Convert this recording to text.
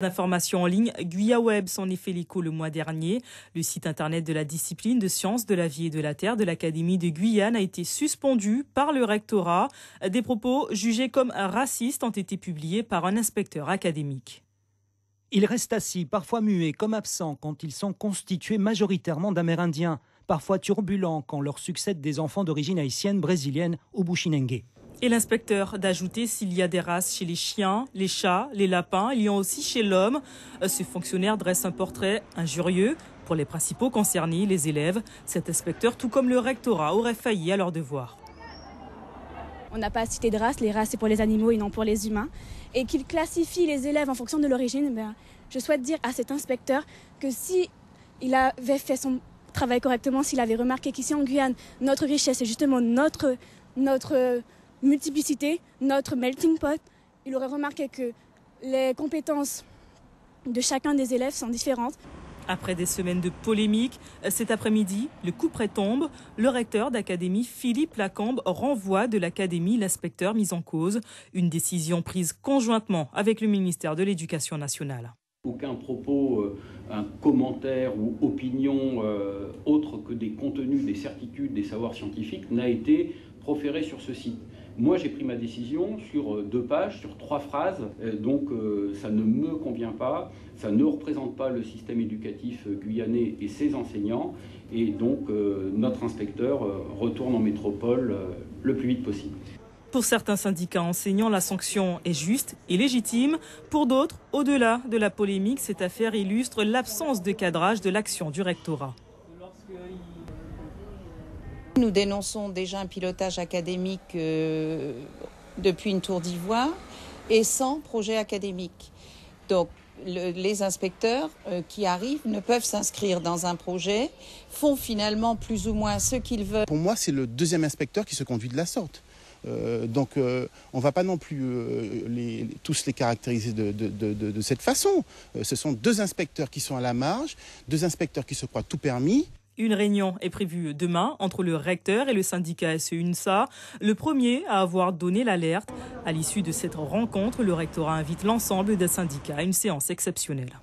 D'informations en ligne, GuyaWeb s'en est fait l'écho le mois dernier. Le site internet de la discipline de sciences de la vie et de la terre de l'Académie de Guyane a été suspendu par le rectorat. Des propos jugés comme racistes ont été publiés par un inspecteur académique. Ils restent assis, parfois muets, comme absents quand ils sont constitués majoritairement d'Amérindiens, parfois turbulents quand leur succèdent des enfants d'origine haïtienne, brésilienne ou bushinengue. Et l'inspecteur d'ajouter s'il y a des races chez les chiens, les chats, les lapins, il y en a aussi chez l'homme. Ce fonctionnaire dresse un portrait injurieux pour les principaux concernés, les élèves. Cet inspecteur, tout comme le rectorat, aurait failli à leur devoir. On n'a pas cité de race, les races c'est pour les animaux et non pour les humains. Et qu'il classifie les élèves en fonction de l'origine, je souhaite dire à cet inspecteur que s'il avait fait son travail correctement, s'il avait remarqué qu'ici en Guyane, notre richesse c'est justement notre multiplicité, notre melting pot, il aurait remarqué que les compétences de chacun des élèves sont différentes. Après des semaines de polémiques, cet après-midi, le couperet tombe. Le recteur d'académie, Philippe Lacombe, renvoie de l'académie l'inspecteur mis en cause. Une décision prise conjointement avec le ministère de l'Éducation nationale. Aucun propos, un commentaire ou opinion autre que des contenus, des certitudes, des savoirs scientifiques n'a été proféré sur ce site. Moi, j'ai pris ma décision sur 2 pages, sur 3 phrases, donc ça ne me convient pas, ça ne représente pas le système éducatif guyanais et ses enseignants, et donc notre inspecteur retourne en métropole le plus vite possible. Pour certains syndicats enseignants, la sanction est juste et légitime. Pour d'autres, au-delà de la polémique, cette affaire illustre l'absence de cadrage de l'action du rectorat. Nous dénonçons déjà un pilotage académique depuis une tour d'ivoire et sans projet académique. Donc les inspecteurs qui arrivent ne peuvent s'inscrire dans un projet, font finalement plus ou moins ce qu'ils veulent. Pour moi, c'est le 2e inspecteur qui se conduit de la sorte. Donc on ne va pas non plus tous les caractériser de cette façon. Ce sont 2 inspecteurs qui sont à la marge, 2 inspecteurs qui se croient tout permis. Une réunion est prévue demain entre le recteur et le syndicat SEUNSA, le premier à avoir donné l'alerte. À l'issue de cette rencontre, le rectorat invite l'ensemble des syndicats à une séance exceptionnelle.